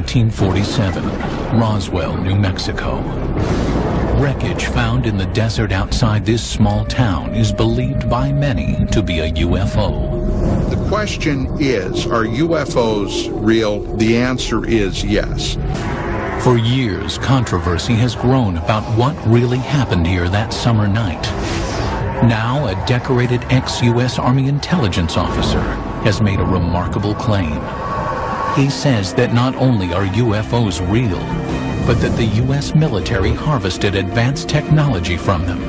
1947, Roswell, New Mexico. Wreckage found in the desert outside this small town is believed by many to be a UFO. The question is, are UFOs real? The answer is yes. For years, controversy has grown about what really happened here that summer night. Now, a decorated ex-U.S. Army intelligence officer has made a remarkable claim. He says that not only are UFOs real, but that the U.S. military harvested advanced technology from them.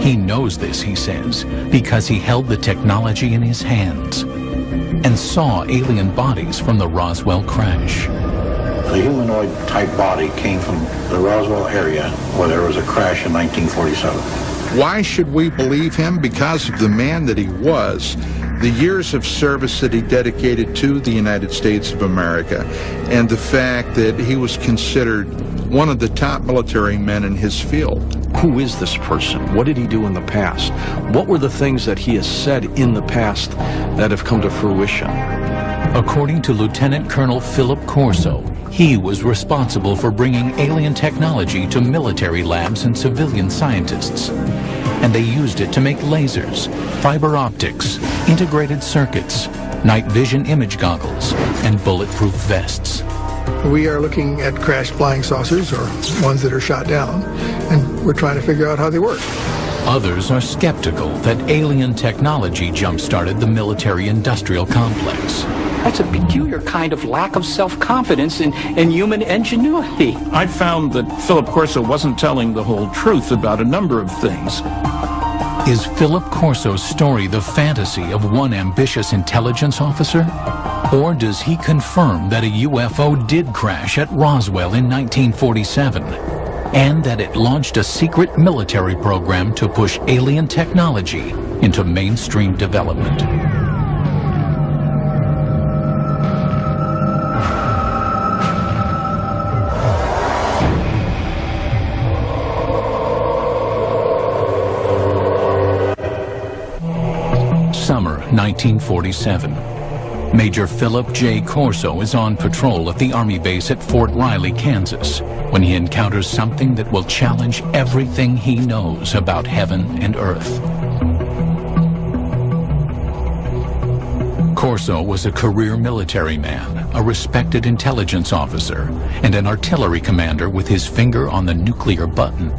He knows this, he says, because he held the technology in his hands and saw alien bodies from the Roswell crash. The humanoid-type body came from the Roswell area where there was a crash in 1947. Why should we believe him? Because of the man that he was, the years of service that he dedicated to the United States of America, and the fact that he was considered one of the top military men in his field. Who is this person? What did he do in the past? What were the things that he has said in the past that have come to fruition? According to Lieutenant Colonel Philip Corso, he was responsible for bringing alien technology to military labs and civilian scientists. And they used it to make lasers, fiber optics, integrated circuits, night vision image goggles, and bulletproof vests. We are looking at crashed flying saucers, or ones that are shot down, and we're trying to figure out how they work. Others are skeptical that alien technology jump-started the military-industrial complex. That's a peculiar kind of lack of self-confidence in human ingenuity. I found that Philip Corso wasn't telling the whole truth about a number of things. Is Philip Corso's story the fantasy of one ambitious intelligence officer? Or does he confirm that a UFO did crash at Roswell in 1947, and that it launched a secret military program to push alien technology into mainstream development? Summer 1947. Major Philip J. Corso is on patrol at the Army base at Fort Riley, Kansas, when he encounters something that will challenge everything he knows about heaven and earth. Corso was a career military man, a respected intelligence officer, and an artillery commander with his finger on the nuclear button.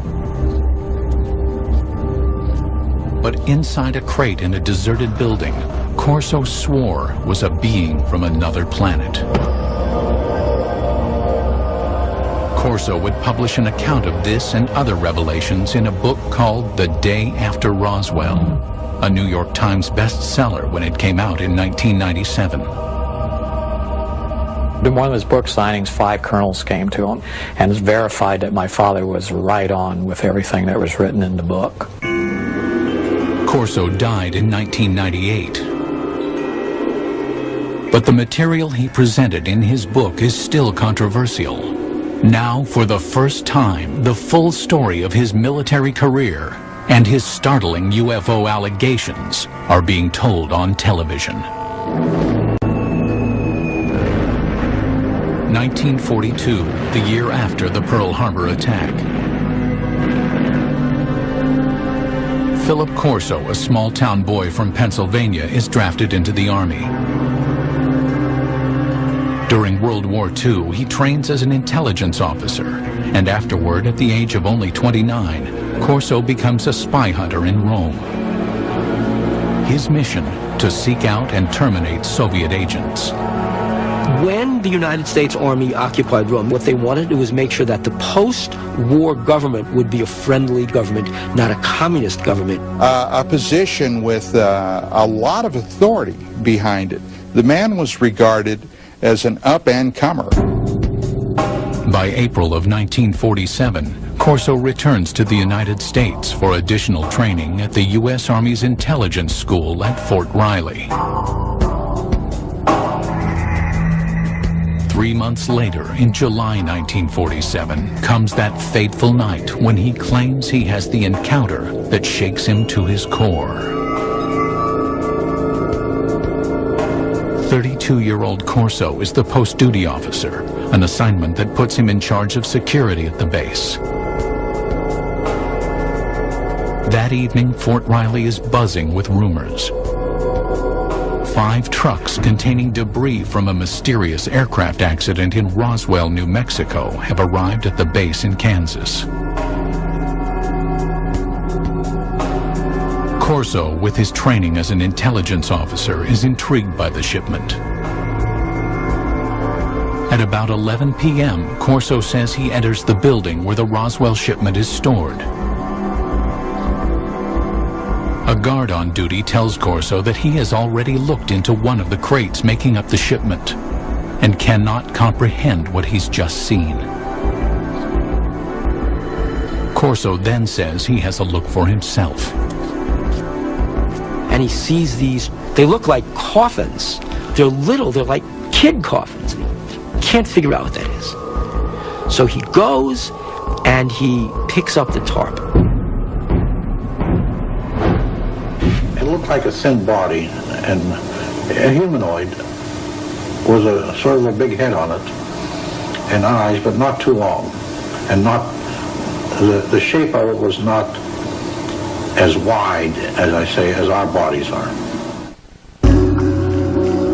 But inside a crate in a deserted building, Corso swore was a being from another planet. Corso would publish an account of this and other revelations in a book called The Day After Roswell, a New York Times bestseller when it came out in 1997. In one of his book signings, 5 colonels came to him and verified that my father was right on with everything that was written in the book. Corso died in 1998. But the material he presented in his book is still controversial. Now, for the first time, the full story of his military career and his startling UFO allegations are being told on television. 1942, the year after the Pearl Harbor attack. Philip Corso, a small-town boy from Pennsylvania, is drafted into the Army. During World War II, he trains as an intelligence officer, and afterward, at the age of only 29, Corso becomes a spy hunter in Rome. His mission, to seek out and terminate Soviet agents. When the United States Army occupied Rome, what they wanted to was make sure that the post-war government would be a friendly government, not a communist government. A position with a lot of authority behind it. The man was regarded as an up-and-comer. By April of 1947, Corso returns to the United States for additional training at the U.S. Army's Intelligence School at Fort Riley. 3 months later, in July 1947, comes that fateful night when he claims he has the encounter that shakes him to his core. 32-year-old Corso is the post-duty officer, an assignment that puts him in charge of security at the base. That evening, Fort Riley is buzzing with rumors. 5 trucks containing debris from a mysterious aircraft accident in Roswell, New Mexico, have arrived at the base in Kansas. Corso, with his training as an intelligence officer, is intrigued by the shipment. At about 11 p.m., Corso says he enters the building where the Roswell shipment is stored. A guard on duty tells Corso that he has already looked into one of the crates making up the shipment and cannot comprehend what he's just seen. Corso then says he has a look for himself. And he sees these, they look like coffins. They're little, they're like kid coffins. Can't figure out what that is. So he goes and he picks up the tarp. It looked like a thin body, and a humanoid with a sort of a big head on it and eyes, but not too long, and not the shape of it was not as wide, as I say, as our bodies are.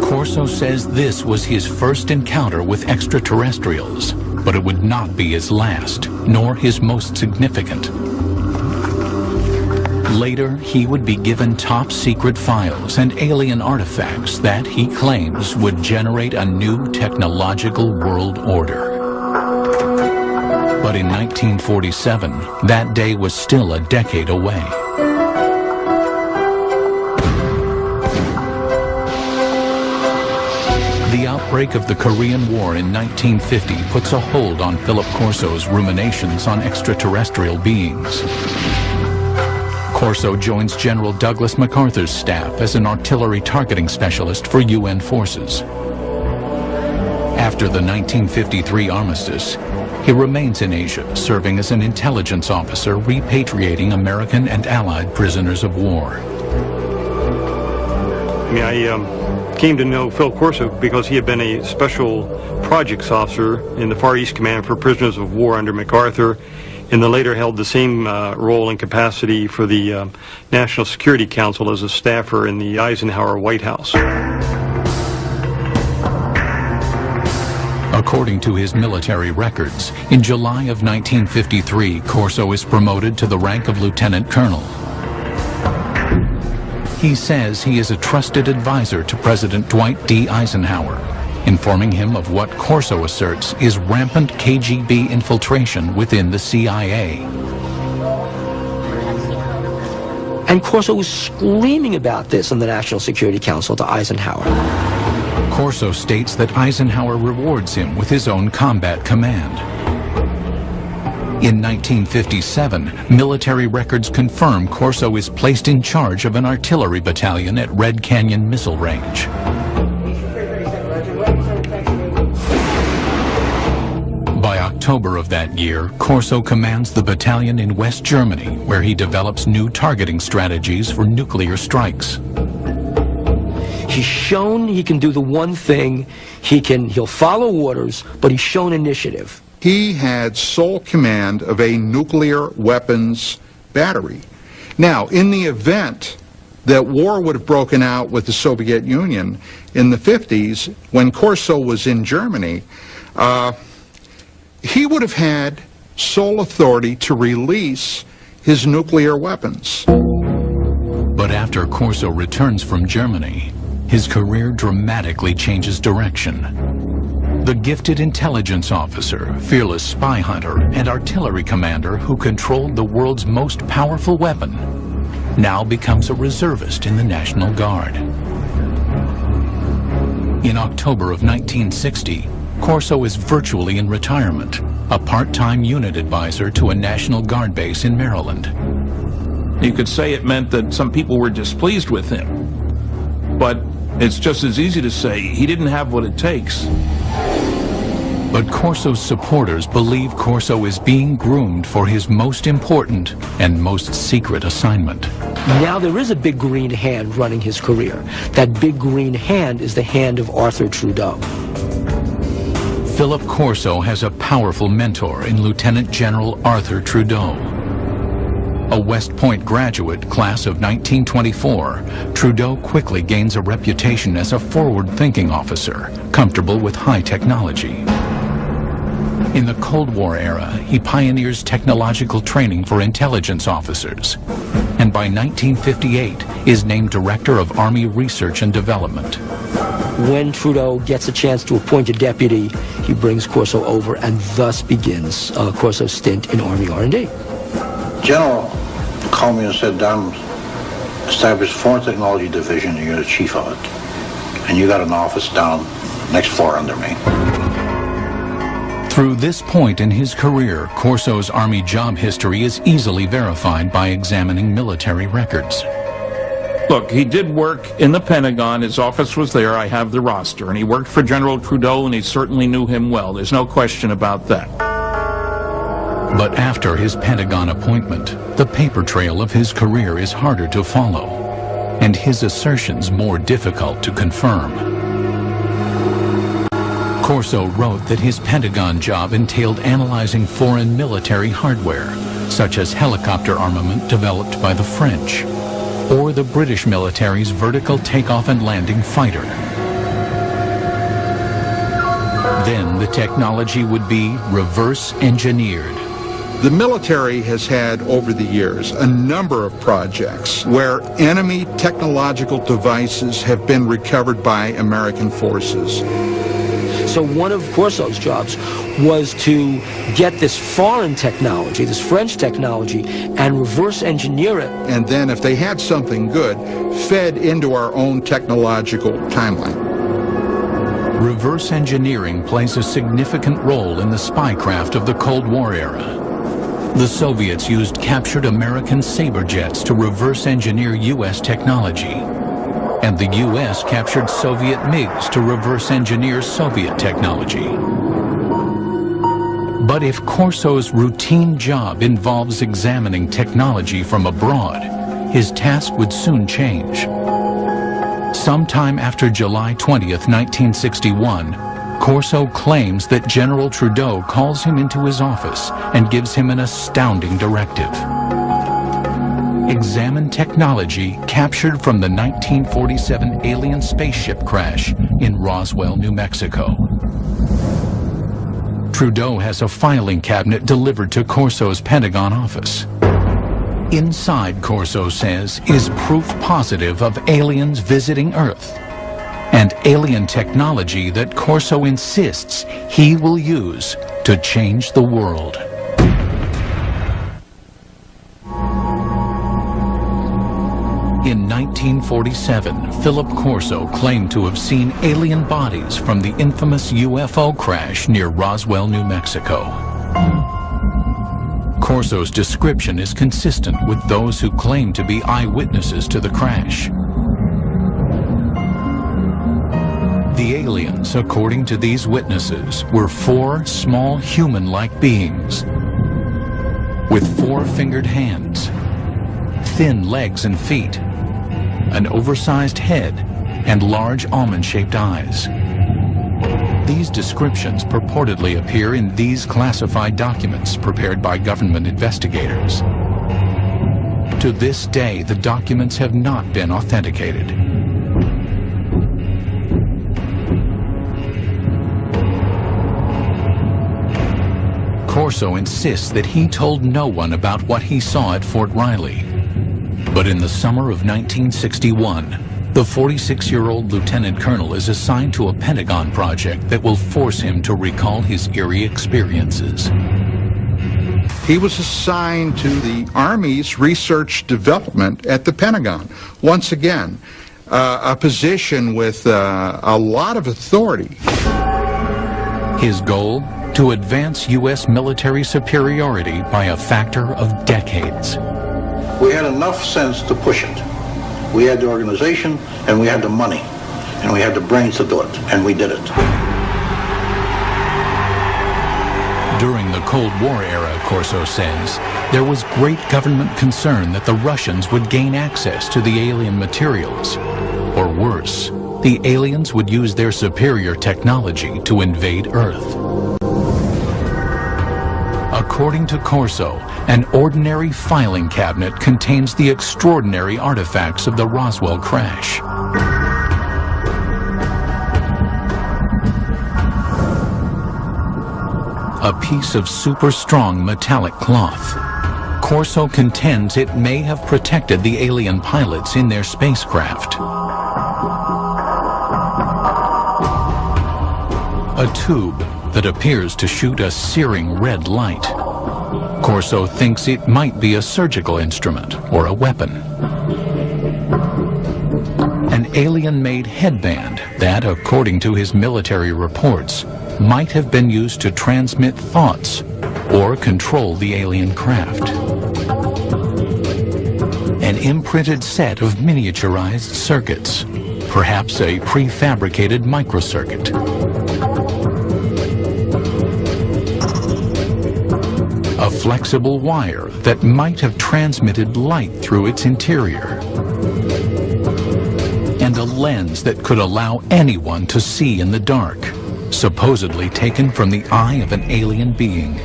Corso says this was his first encounter with extraterrestrials, but it would not be his last, nor his most significant. Later, he would be given top-secret files and alien artifacts that, he claims, would generate a new technological world order. But in 1947, that day was still a decade away. The outbreak of the Korean War in 1950 puts a hold on Philip Corso's ruminations on extraterrestrial beings. Corso joins General Douglas MacArthur's staff as an artillery targeting specialist for UN forces. After the 1953 armistice, he remains in Asia, serving as an intelligence officer repatriating American and Allied prisoners of war. I came to know Phil Corso because he had been a special projects officer in the Far East Command for prisoners of war under MacArthur, and then later held the same role and capacity for the National Security Council as a staffer in the Eisenhower White House. According to his military records, in July of 1953, Corso is promoted to the rank of lieutenant colonel. He says he is a trusted advisor to President Dwight D. Eisenhower, informing him of what Corso asserts is rampant KGB infiltration within the CIA. And Corso was screaming about this in the National Security Council to Eisenhower. Corso states that Eisenhower rewards him with his own combat command. In 1957, military records confirm Corso is placed in charge of an artillery battalion at Red Canyon Missile Range. By October of that year, Corso commands the battalion in West Germany, where he develops new targeting strategies for nuclear strikes. He's shown he can do the one thing, he'll follow orders, but he's shown initiative. He had sole command of a nuclear weapons battery. Now, in the event that war would have broken out with the Soviet Union in the 50s, when Corso was in Germany, he would have had sole authority to release his nuclear weapons. But after Corso returns from Germany, his career dramatically changes direction. The gifted intelligence officer, fearless spy hunter, and artillery commander who controlled the world's most powerful weapon now becomes a reservist in the National Guard. In October of 1960, Corso is virtually in retirement, a part-time unit advisor to a National Guard base in Maryland. You could say it meant that some people were displeased with him, but it's just as easy to say he didn't have what it takes. But Corso's supporters believe Corso is being groomed for his most important and most secret assignment. Now there is a big green hand running his career. That big green hand is the hand of Arthur Trudeau. Philip Corso has a powerful mentor in Lieutenant General Arthur Trudeau. A West Point graduate, class of 1924, Trudeau quickly gains a reputation as a forward-thinking officer, comfortable with high technology. In the Cold War era, he pioneers technological training for intelligence officers, and by 1958 is named Director of Army Research and Development. When Trudeau gets a chance to appoint a deputy, he brings Corso over, and thus begins Corso's stint in Army R&D. General called me and said, "Don, established Foreign Technology Division, and you're the chief of it. And you got an office down next floor under me." Through this point in his career, Corso's Army job history is easily verified by examining military records. Look, he did work in the Pentagon. His office was there. I have the roster. And he worked for General Trudeau, and he certainly knew him well. There's no question about that. But after his Pentagon appointment, the paper trail of his career is harder to follow, and his assertions more difficult to confirm. Corso wrote that his Pentagon job entailed analyzing foreign military hardware, such as helicopter armament developed by the French, or the British military's vertical takeoff and landing fighter. Then the technology would be reverse engineered. The military has had, over the years, a number of projects where enemy technological devices have been recovered by American forces. So one of Corso's jobs was to get this foreign technology, this French technology, and reverse engineer it. And then if they had something good, fed into our own technological timeline. Reverse engineering plays a significant role in the spycraft of the Cold War era. The Soviets used captured American Sabre jets to reverse engineer U.S. technology, and the U.S. captured Soviet MiGs to reverse engineer Soviet technology. But if Corso's routine job involves examining technology from abroad, his task would soon change. Sometime after July 20th, 1961, Corso claims that General Trudeau calls him into his office and gives him an astounding directive. Examine technology captured from the 1947 alien spaceship crash in Roswell, New Mexico. Trudeau has a filing cabinet delivered to Corso's Pentagon office. Inside, Corso says, is proof positive of aliens visiting Earth and alien technology that Corso insists he will use to change the world. In 1947, Philip Corso claimed to have seen alien bodies from the infamous UFO crash near Roswell, New Mexico. Corso's description is consistent with those who claim to be eyewitnesses to the crash. The aliens, according to these witnesses, were 4 small human-like beings with 4-fingered hands, thin legs and feet, an oversized head, and large almond-shaped eyes. These descriptions purportedly appear in these classified documents prepared by government investigators. To this day, the documents have not been authenticated. Corso insists that he told no one about what he saw at Fort Riley. But in the summer of 1961, the 46-year-old lieutenant colonel is assigned to a Pentagon project that will force him to recall his eerie experiences. He was assigned to the Army's research development at the Pentagon. Once again, a position with a lot of authority. His goal? To advance U.S. military superiority by a factor of decades. We had enough sense to push it. We had the organization, and we had the money, and we had the brains to do it, and we did it. During the Cold War era, Corso says, there was great government concern that the Russians would gain access to the alien materials. Or worse, the aliens would use their superior technology to invade Earth. According to Corso, an ordinary filing cabinet contains the extraordinary artifacts of the Roswell crash. A piece of super strong metallic cloth. Corso contends it may have protected the alien pilots in their spacecraft. A tube that appears to shoot a searing red light. Corso thinks it might be a surgical instrument or a weapon. An alien-made headband that, according to his military reports, might have been used to transmit thoughts or control the alien craft. An imprinted set of miniaturized circuits, perhaps a prefabricated microcircuit. A flexible wire that might have transmitted light through its interior. And a lens that could allow anyone to see in the dark, supposedly taken from the eye of an alien being.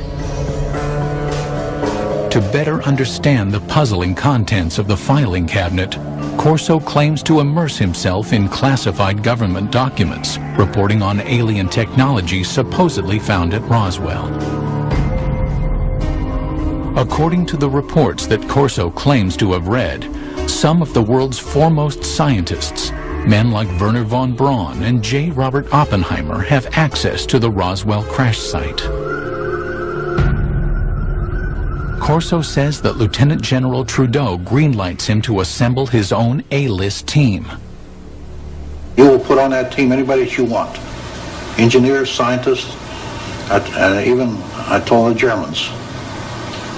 To better understand the puzzling contents of the filing cabinet, Corso claims to immerse himself in classified government documents reporting on alien technology supposedly found at Roswell. According to the reports that Corso claims to have read, some of the world's foremost scientists, men like Wernher von Braun and J. Robert Oppenheimer, have access to the Roswell crash site. Corso says that Lieutenant General Trudeau greenlights him to assemble his own A-list team. You will put on that team anybody that you want. Engineers, scientists, and even I told the Germans.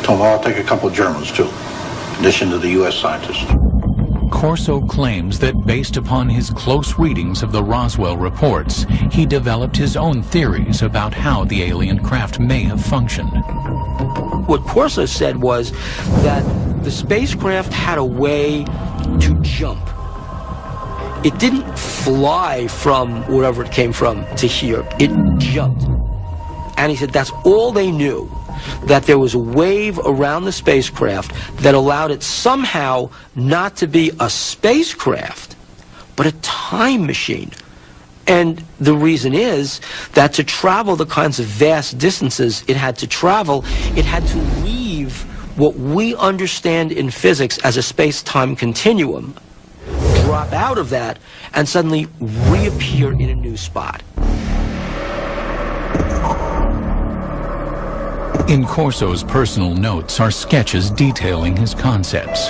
Told them I'll take a couple of Germans too, in addition to the U.S. scientists. Corso claims that based upon his close readings of the Roswell reports, he developed his own theories about how the alien craft may have functioned. What Corso said was that the spacecraft had a way to jump. It didn't fly from wherever it came from to here. It jumped. And he said that's all they knew, that there was a wave around the spacecraft that allowed it somehow not to be a spacecraft, but a time machine. And the reason is that to travel the kinds of vast distances it had to travel, it had to leave what we understand in physics as a space-time continuum, drop out of that, and suddenly reappear in a new spot. In Corso's personal notes are sketches detailing his concepts.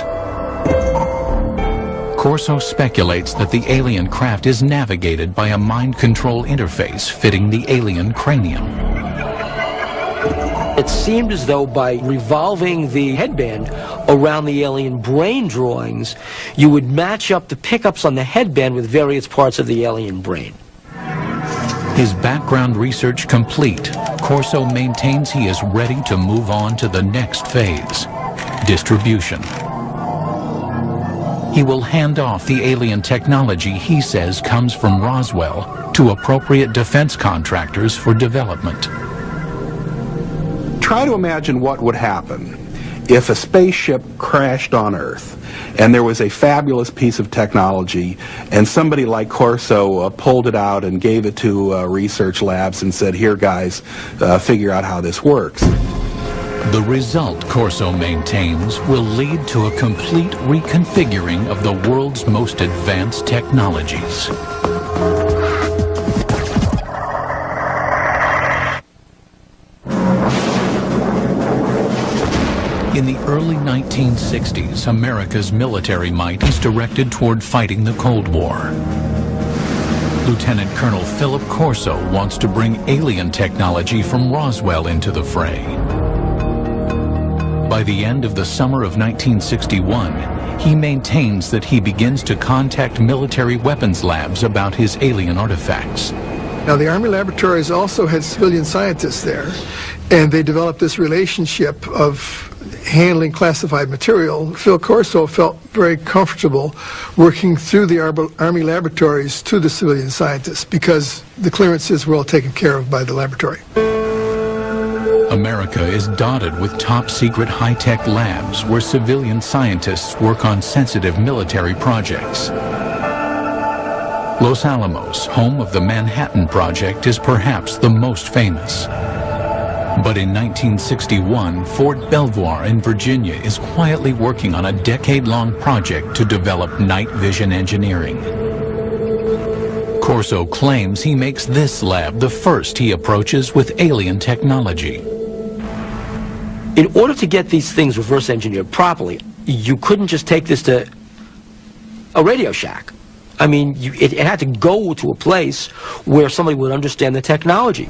Corso speculates that the alien craft is navigated by a mind control interface fitting the alien cranium. It seemed as though by revolving the headband around the alien brain drawings, you would match up the pickups on the headband with various parts of the alien brain. His background research complete, Corso maintains he is ready to move on to the next phase, distribution. He will hand off the alien technology he says comes from Roswell to appropriate defense contractors for development. Try to imagine what would happen if a spaceship crashed on Earth and there was a fabulous piece of technology and somebody like Corso pulled it out and gave it to research labs and said, here guys, figure out how this works. The result, Corso maintains, will lead to a complete reconfiguring of the world's most advanced technologies. In the early 1960s, America's military might is directed toward fighting the Cold War. Lieutenant Colonel Philip Corso wants to bring alien technology from Roswell into the fray. By the end of the summer of 1961, he maintains that he begins to contact military weapons labs about his alien artifacts. Now, the Army laboratories also had civilian scientists there, And they developed this relationship of handling classified material. Phil Corso felt very comfortable working through the Army laboratories to the civilian scientists because the clearances were all taken care of by the laboratory. America is dotted with top-secret high-tech labs where civilian scientists work on sensitive military projects. Los Alamos, home of the Manhattan Project, is perhaps the most famous. But in 1961, Fort Belvoir in Virginia is quietly working on a decade-long project to develop night vision engineering. Corso claims he makes this lab the first he approaches with alien technology. In order to get these things reverse engineered properly, you couldn't just take this to a Radio Shack. I mean, it had to go to a place where somebody would understand the technology.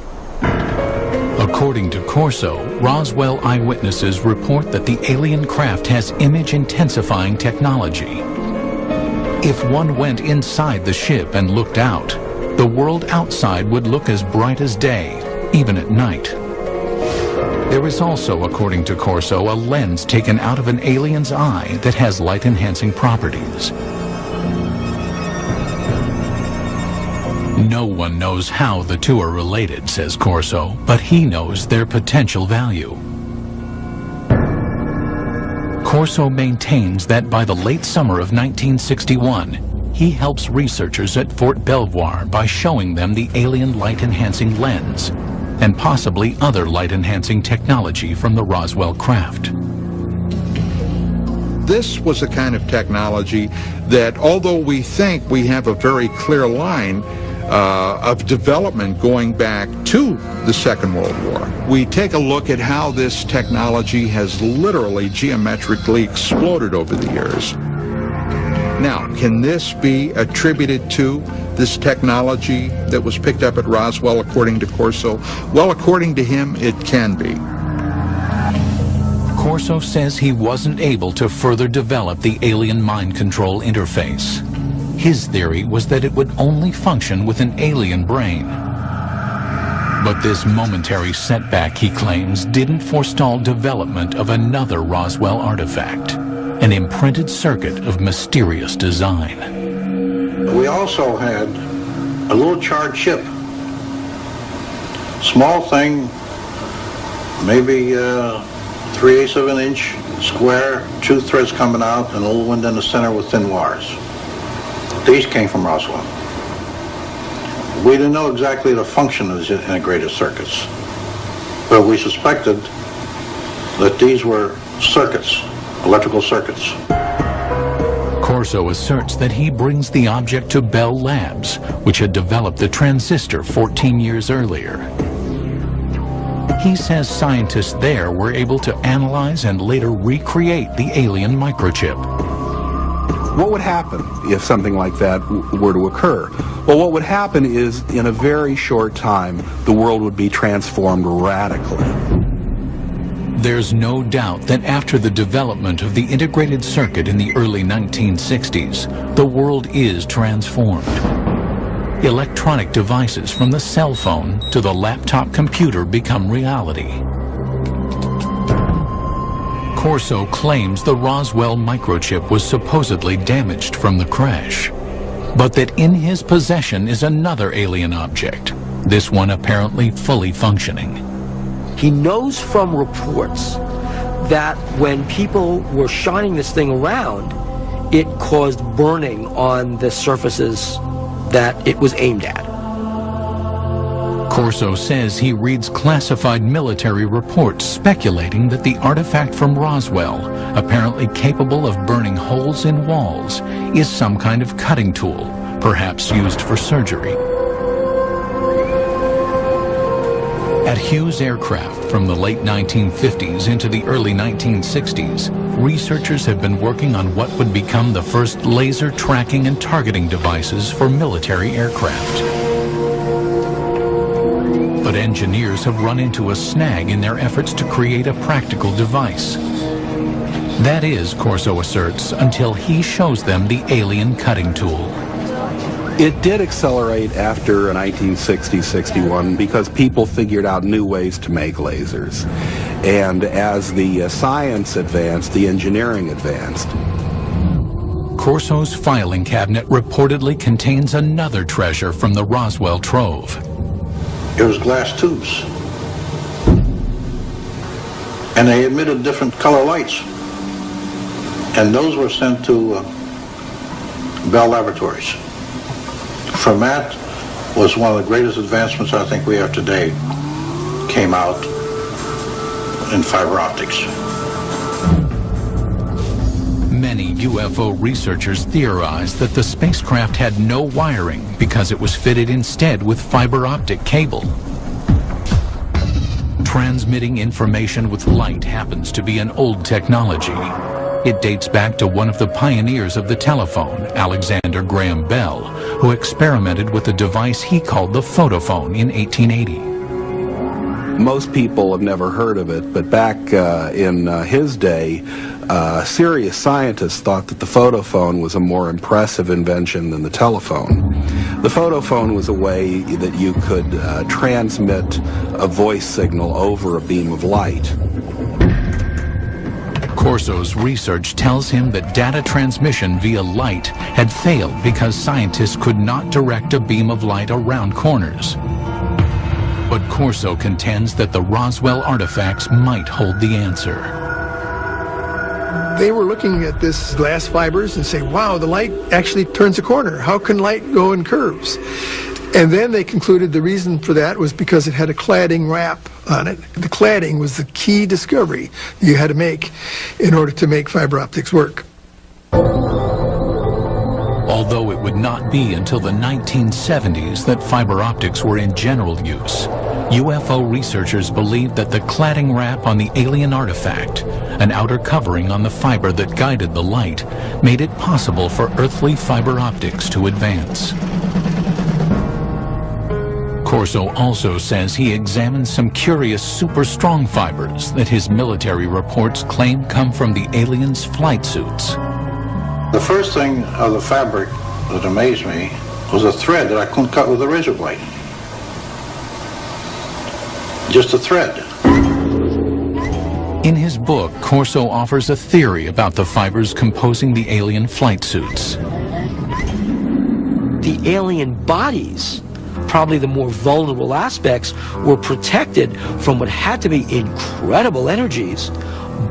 According to Corso, Roswell eyewitnesses report that the alien craft has image-intensifying technology. If one went inside the ship and looked out, the world outside would look as bright as day, even at night. There is also, according to Corso, a lens taken out of an alien's eye that has light-enhancing properties. No one knows how the two are related, says Corso, but he knows their potential value. Corso maintains that by the late summer of 1961, he helps researchers at Fort Belvoir by showing them the alien light-enhancing lens and possibly other light-enhancing technology from the Roswell craft. This was a kind of technology that, although we think we have a very clear line of development going back to the Second World War, we take a look at how this technology has literally geometrically exploded over the years. Now, can this be attributed to this technology that was picked up at Roswell, according to Corso? Well, according to him, it can be. Corso says he wasn't able to further develop the alien mind control interface. His theory was that it would only function with an alien brain. But this momentary setback, he claims, didn't forestall development of another Roswell artifact, an imprinted circuit of mysterious design. We also had a little charred chip. Small thing, maybe 3/8 of an inch square, 2 threads coming out, and a little one in the center with thin wires. These came from Roswell. We didn't know exactly the function of these integrated circuits, but we suspected that these were circuits, electrical circuits. Corso asserts that he brings the object to Bell Labs, which had developed the transistor 14 years earlier. He says scientists there were able to analyze and later recreate the alien microchip. What would happen if something like that were to occur? Well, what would happen is, in a very short time, the world would be transformed radically. There's no doubt that after the development of the integrated circuit in the early 1960s, the world is transformed. Electronic devices from the cell phone to the laptop computer become reality. Corso claims the Roswell microchip was supposedly damaged from the crash, but that in his possession is another alien object, this one apparently fully functioning. He knows from reports that when people were shining this thing around, it caused burning on the surfaces that it was aimed at. Corso says he reads classified military reports speculating that the artifact from Roswell, apparently capable of burning holes in walls, is some kind of cutting tool, perhaps used for surgery. At Hughes Aircraft from the late 1950s into the early 1960s, researchers have been working on what would become the first laser tracking and targeting devices for military aircraft. But engineers have run into a snag in their efforts to create a practical device. That is, Corso asserts, until he shows them the alien cutting tool. It did accelerate after 1960-61 because people figured out new ways to make lasers. And as the science advanced, the engineering advanced. Corso's filing cabinet reportedly contains another treasure from the Roswell trove. It was glass tubes. And they emitted different color lights. And those were sent to Bell Laboratories. From that was one of the greatest advancements I think we have today, came out in fiber optics. Many UFO researchers theorize that the spacecraft had no wiring because it was fitted instead with fiber optic cable. Transmitting information with light happens to be an old technology. It dates back to one of the pioneers of the telephone, Alexander Graham Bell, who experimented with a device he called the photophone in 1880. Most people have never heard of it, but back in his day, serious scientists thought that the photophone was a more impressive invention than the telephone. The photophone was a way that you could transmit a voice signal over a beam of light. Corso's research tells him that data transmission via light had failed because scientists could not direct a beam of light around corners. But Corso contends that the Roswell artifacts might hold the answer. They were looking at this glass fibers and say, wow, the light actually turns a corner. How can light go in curves? And then they concluded the reason for that was because it had a cladding wrap on it. The cladding was the key discovery you had to make in order to make fiber optics work. Although it would not be until the 1970s that fiber optics were in general use, UFO researchers believed that the cladding wrap on the alien artifact, an outer covering on the fiber that guided the light, made it possible for earthly fiber optics to advance. Corso also says he examined some curious super strong fibers that his military reports claim come from the aliens' flight suits. The first thing of the fabric that amazed me was a thread that I couldn't cut with a razor blade. Just a thread. In his book, Corso offers a theory about the fibers composing the alien flight suits. The alien bodies, probably the more vulnerable aspects, were protected from what had to be incredible energies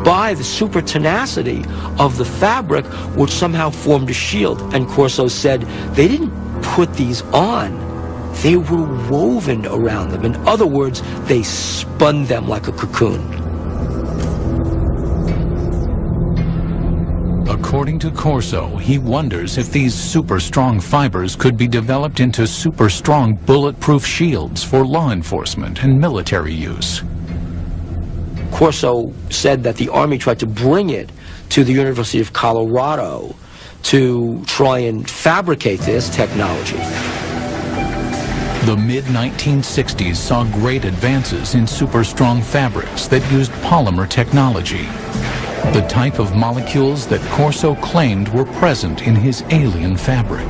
by the super tenacity of the fabric, which somehow formed a shield. And Corso said they didn't put these on, they were woven around them. In other words, they spun them like a cocoon. According to Corso, he wonders if these super strong fibers could be developed into super strong bulletproof shields for law enforcement and military use. Corso said that the Army tried to bring it to the University of Colorado to try and fabricate this technology. The mid-1960s saw great advances in super strong fabrics that used polymer technology, the type of molecules that Corso claimed were present in his alien fabric.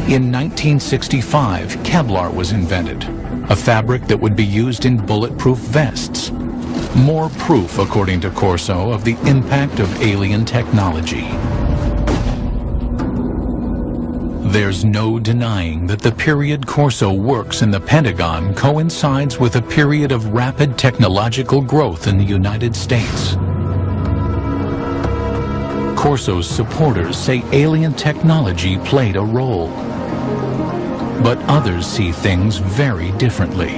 In 1965, Kevlar was invented, a fabric that would be used in bulletproof vests. More proof, according to Corso, of the impact of alien technology. There's no denying that the period Corso works in the Pentagon coincides with a period of rapid technological growth in the United States. Corso's supporters say alien technology played a role, but others see things very differently.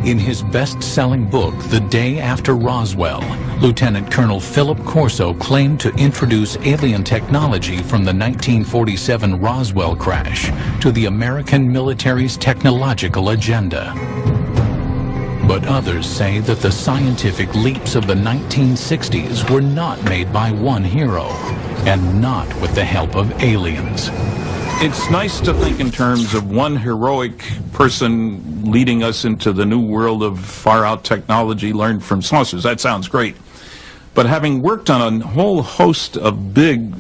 In his best-selling book, The Day After Roswell, Lieutenant Colonel Philip Corso claimed to introduce alien technology from the 1947 Roswell crash to the American military's technological agenda. But others say that the scientific leaps of the 1960s were not made by one hero, and not with the help of aliens. It's nice to think in terms of one heroic person leading us into the new world of far-out technology learned from saucers. That sounds great. But having worked on a whole host of big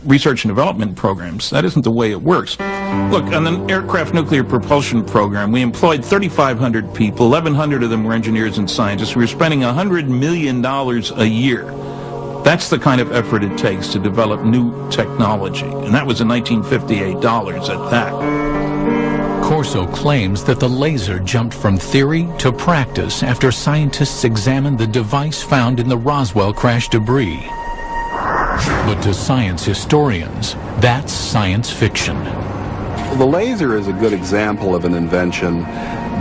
research and development programs, that isn't the way it works. Look, on the aircraft nuclear propulsion program, we employed 3,500 people. 1,100 of them were engineers and scientists. We were spending $100 million a year. That's the kind of effort it takes to develop new technology. And that was in 1958 dollars at that. Corso claims that the laser jumped from theory to practice after scientists examined the device found in the Roswell crash debris. But to science historians, that's science fiction. The laser is a good example of an invention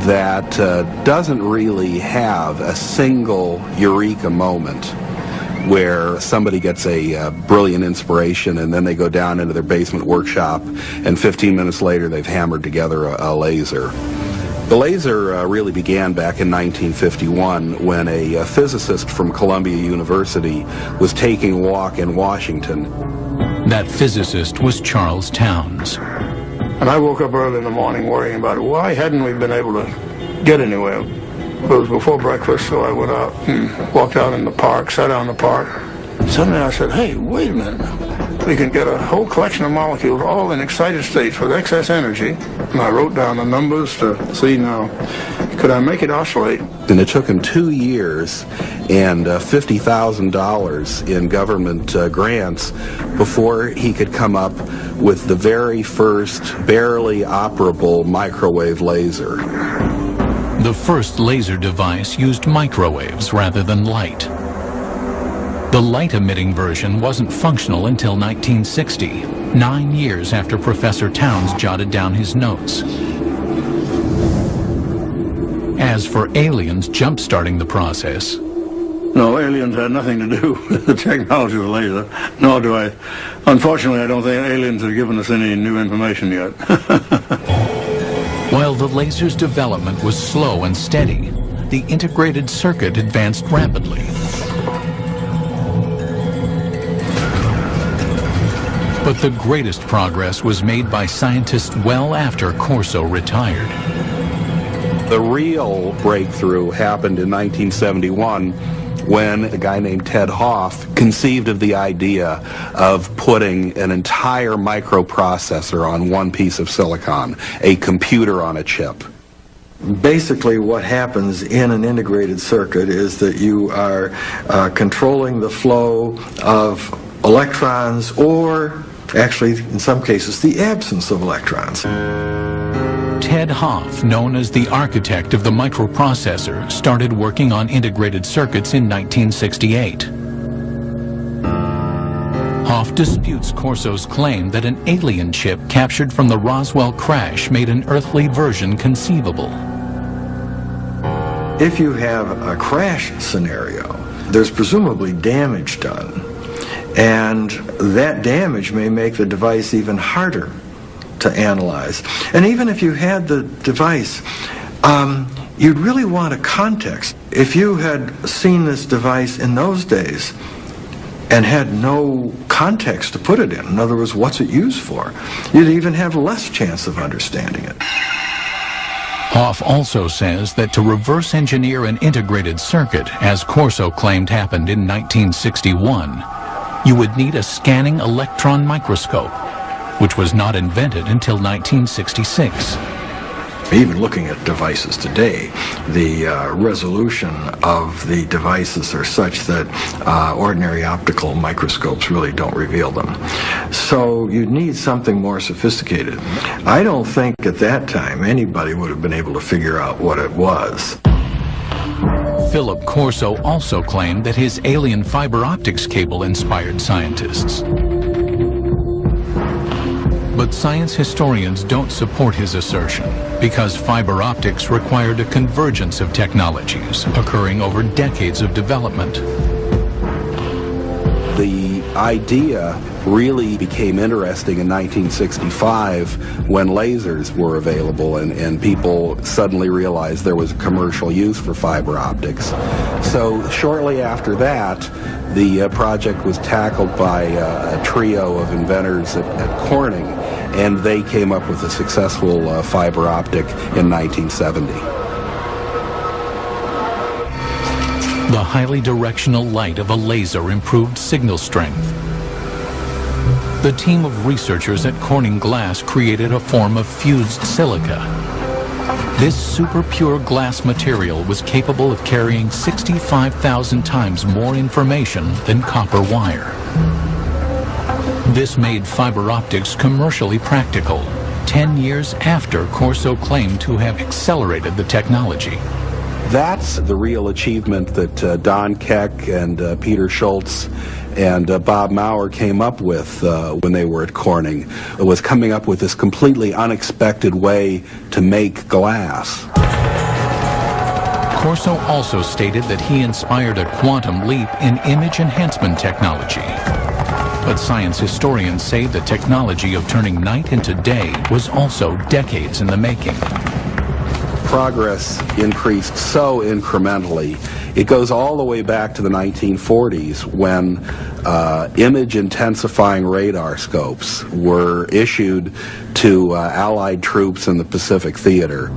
that doesn't really have a single eureka moment where somebody gets a brilliant inspiration and then they go down into their basement workshop and 15 minutes later they've hammered together a laser. The laser really began back in 1951 when a physicist from Columbia University was taking a walk in Washington. That physicist was Charles Towns. And I woke up early in the morning worrying about it. Why hadn't we been able to get anywhere? It was before breakfast, so I went out and walked out in the park, sat down in the park. Suddenly I said, hey, wait a minute. We can get a whole collection of molecules all in excited states with excess energy. And I wrote down the numbers to see now, could I make it oscillate? And it took him 2 years and $50,000 in government grants before he could come up with the very first barely operable microwave laser. The first laser device used microwaves rather than light. The light-emitting version wasn't functional until 1960, 9 years after Professor Towns jotted down his notes. As for aliens jump-starting the process, No, aliens had nothing to do with the technology of the laser, nor do I. Unfortunately, I don't think aliens have given us any new information yet. while the laser's development was slow and steady, the integrated circuit advanced rapidly. But the greatest progress was made by scientists well after Corso retired. The real breakthrough happened in 1971 when a guy named Ted Hoff conceived of the idea of putting an entire microprocessor on one piece of silicon, a computer on a chip. Basically what happens in an integrated circuit is that you are controlling the flow of electrons, or actually in some cases the absence of electrons. Ted Hoff, known as the architect of the microprocessor, started working on integrated circuits in 1968. Hoff disputes Corso's claim that an alien chip captured from the Roswell crash made an earthly version conceivable. If you have a crash scenario, there's presumably damage done, and that damage may make the device even harder to analyze. And even if you had the device, you'd really want a context. If you had seen this device in those days and had no context to put it in other words, what's it used for, you'd even have less chance of understanding it. Hoff also says that to reverse engineer an integrated circuit, as Corso claimed happened in 1961, you would need a scanning electron microscope, which was not invented until 1966. Even looking at devices today, the resolution of the devices are such that ordinary optical microscopes really don't reveal them. So you need something more sophisticated. I don't think at that time anybody would have been able to figure out what it was. Philip Corso also claimed that his alien fiber optics cable inspired scientists. But science historians don't support his assertion because fiber optics required a convergence of technologies occurring over decades of development. The idea really became interesting in 1965 when lasers were available and people suddenly realized there was a commercial use for fiber optics. So shortly after that, the project was tackled by a trio of inventors at Corning, and they came up with a successful fiber optic in 1970. The highly directional light of a laser improved signal strength. The team of researchers at Corning Glass created a form of fused silica. This super pure glass material was capable of carrying 65,000 times more information than copper wire. This made fiber optics commercially practical, 10 years after Corso claimed to have accelerated the technology. That's the real achievement that Don Keck and Peter Schultz and Bob Maurer came up with when they were at Corning. It was coming up with this completely unexpected way to make glass. Corso also stated that he inspired a quantum leap in image enhancement technology. But science historians say the technology of turning night into day was also decades in the making. Progress increased so incrementally. It goes all the way back to the 1940s when image intensifying radar scopes were issued to Allied troops in the Pacific Theater.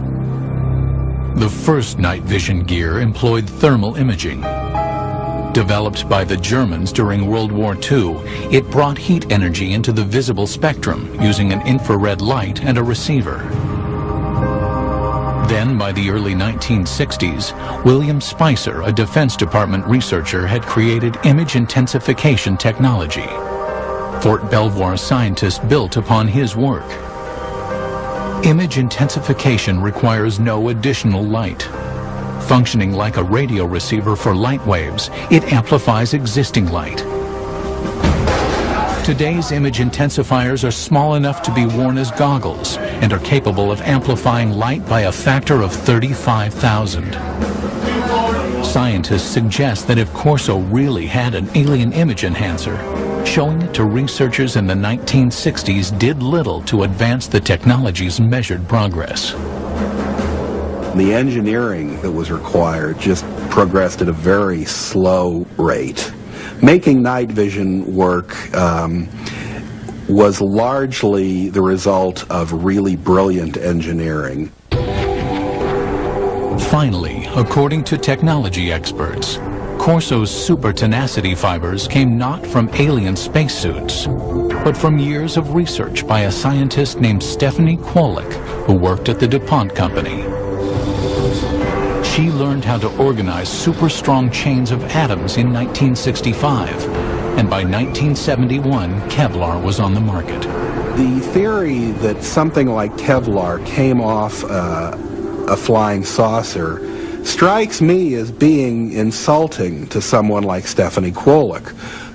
The first night vision gear employed thermal imaging. Developed by the Germans during World War II, it brought heat energy into the visible spectrum using an infrared light and a receiver. Then, by the early 1960s, William Spicer, a Defense Department researcher, had created image intensification technology. Fort Belvoir scientists built upon his work. Image intensification requires no additional light. Functioning like a radio receiver for light waves, it amplifies existing light. Today's image intensifiers are small enough to be worn as goggles and are capable of amplifying light by a factor of 35,000. Scientists suggest that if Corso really had an alien image enhancer, showing it to researchers in the 1960s did little to advance the technology's measured progress. The engineering that was required just progressed at a very slow rate. Making night vision work was largely the result of really brilliant engineering. Finally, according to technology experts, Corso's super tenacity fibers came not from alien spacesuits, but from years of research by a scientist named Stephanie Kwolek, who worked at the DuPont Company. She learned how to organize super strong chains of atoms in 1965, and by 1971, Kevlar was on the market. The theory that something like Kevlar came off a flying saucer strikes me as being insulting to someone like Stephanie Kwolek,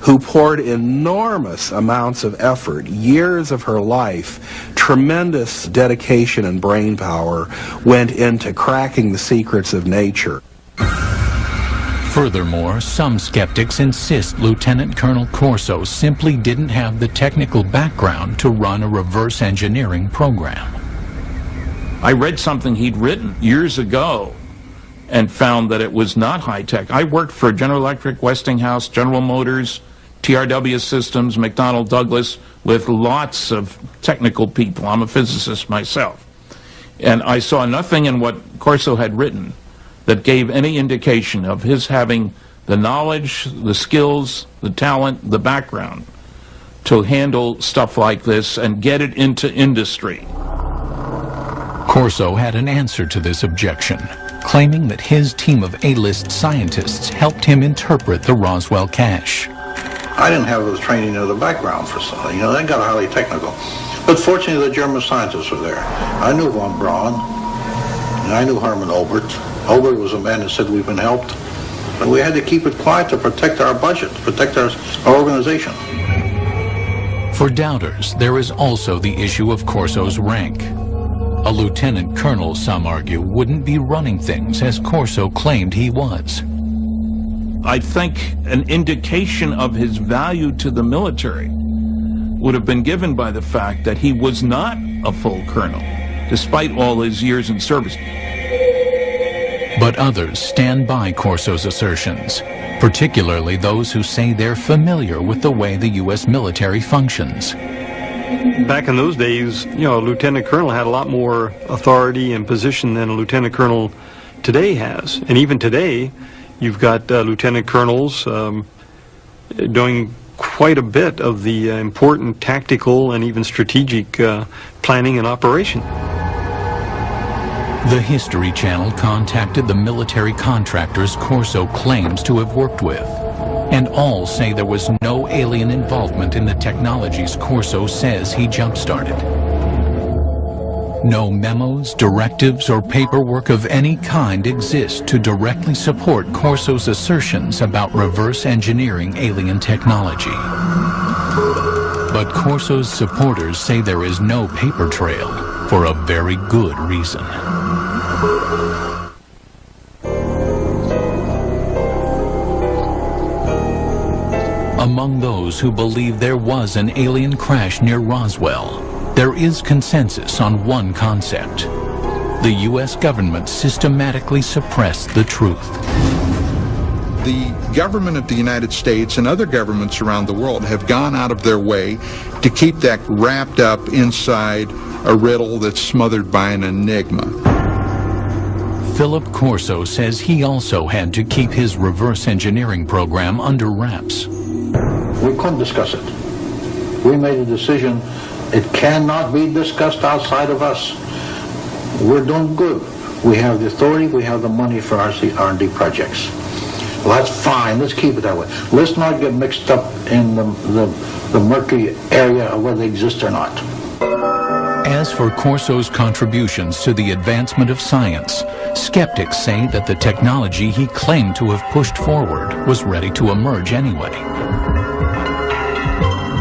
who poured enormous amounts of effort, years of her life, tremendous dedication and brain power went into cracking the secrets of nature. Furthermore, some skeptics insist Lieutenant Colonel Corso simply didn't have the technical background to run a reverse engineering program. I read something he'd written years ago and found that it was not high-tech. I worked for General Electric, Westinghouse, General Motors, TRW Systems, McDonnell Douglas, with lots of technical people. I'm a physicist myself. And I saw nothing in what Corso had written that gave any indication of his having the knowledge, the skills, the talent, the background to handle stuff like this and get it into industry. Corso had an answer to this objection, claiming that his team of A-list scientists helped him interpret the Roswell cache. I didn't have the training or the background for something. You know, they got highly technical. But fortunately, the German scientists were there. I knew von Braun, and I knew Hermann Obert. Obert was a man that said we've been helped. And we had to keep it quiet to protect our budget, to protect our organization. For doubters, there is also the issue of Corso's rank. A lieutenant colonel, some argue, wouldn't be running things as Corso claimed he was. I think an indication of his value to the military would have been given by the fact that he was not a full colonel, despite all his years in service. But others stand by Corso's assertions, particularly those who say they're familiar with the way the U.S. military functions. back in those days, you know, a lieutenant colonel had a lot more authority and position than a lieutenant colonel today has. And even today, you've got lieutenant colonels doing quite a bit of the important tactical and even strategic planning and operation. The History Channel contacted the military contractors Corso claims to have worked with, and all say there was no alien involvement in the technologies Corso says he jump-started. No memos, directives, or paperwork of any kind exist to directly support Corso's assertions about reverse engineering alien technology. But Corso's supporters say there is no paper trail for a very good reason. Among those who believe there was an alien crash near Roswell, there is consensus on one concept. The U.S. government systematically suppressed the truth. The government of the United States and other governments around the world have gone out of their way to keep that wrapped up inside a riddle that's smothered by an enigma. Philip Corso says he also had to keep his reverse engineering program under wraps. We couldn't discuss it. We made a decision. It cannot be discussed outside of us. We're doing good. We have the authority, we have the money for our R&D projects. Well, that's fine. Let's keep it that way. Let's not get mixed up in the murky area of whether they exist or not. As for Corso's contributions to the advancement of science, skeptics say that the technology he claimed to have pushed forward was ready to emerge anyway.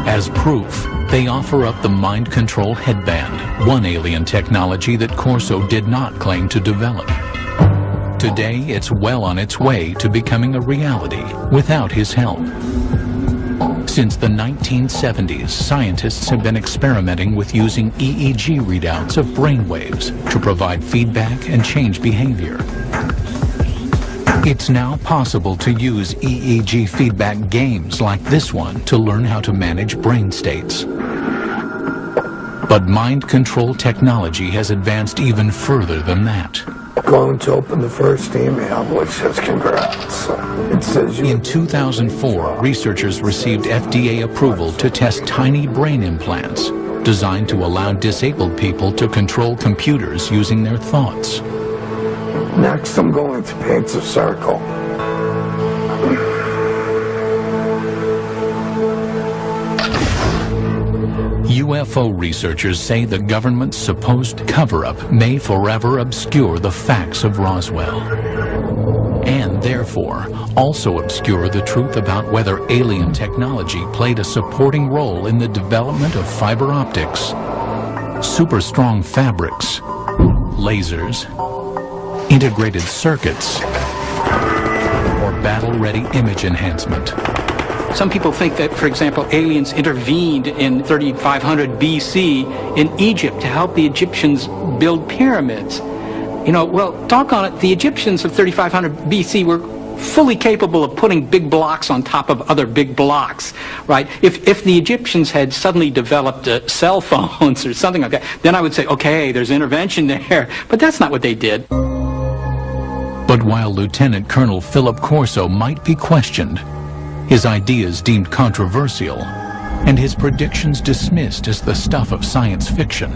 As proof, they offer up the mind control headband, one alien technology that Corso did not claim to develop. Today, it's well on its way to becoming a reality without his help. Since the 1970s, scientists have been experimenting with using EEG readouts of brainwaves to provide feedback and change behavior. It's now possible to use EEG feedback games like this one to learn how to manage brain states. But mind control technology has advanced even further than that. Going to open the first email, which says congrats. It says in 2004, researchers received FDA approval to test tiny brain implants designed to allow disabled people to control computers using their thoughts. Next, I'm going to paint a circle. UFO researchers say the government's supposed cover-up may forever obscure the facts of Roswell, and therefore also obscure the truth about whether alien technology played a supporting role in the development of fiber optics, super-strong fabrics, lasers, integrated circuits, or battle-ready image enhancement. Some people think that, for example, aliens intervened in 3500 BC in Egypt to help the Egyptians build pyramids. You know, well, doggone it, the Egyptians of 3500 BC were fully capable of putting big blocks on top of other big blocks, right? If the Egyptians had suddenly developed cell phones or something like that, then I would say, okay, there's intervention there. But that's not what they did. But while Lieutenant Colonel Philip Corso might be questioned, his ideas deemed controversial, and his predictions dismissed as the stuff of science fiction,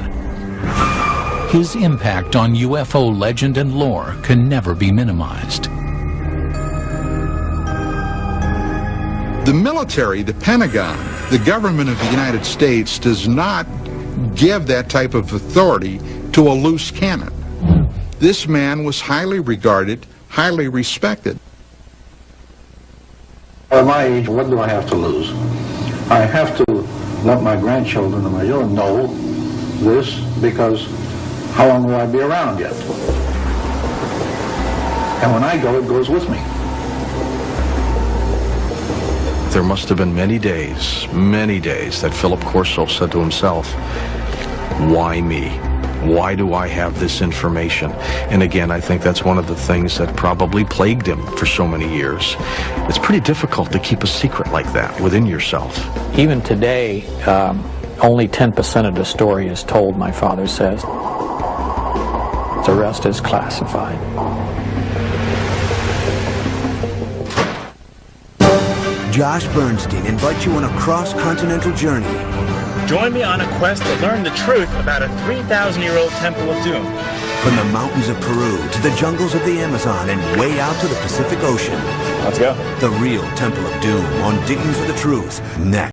his impact on UFO legend and lore can never be minimized. The military, the Pentagon, the government of the United States does not give that type of authority to a loose cannon. This man was highly regarded, highly respected. At my age, what do I have to lose? I have to let my grandchildren and my children know this, because how long will I be around yet? And when I go, it goes with me. There must have been many days that Philip Corso said to himself, why me? Why do I have this information? And again, I think that's one of the things that probably plagued him for so many years. It's pretty difficult to keep a secret like that within yourself. Even today, Only 10% of the story is told, my father says. The rest is classified. Josh Bernstein invites you on a cross-continental journey. Join me on a quest to learn the truth about a 3,000-year-old Temple of Doom. From the mountains of Peru to the jungles of the Amazon and way out to the Pacific Ocean. Let's go. The real Temple of Doom on Digging for the Truth, next.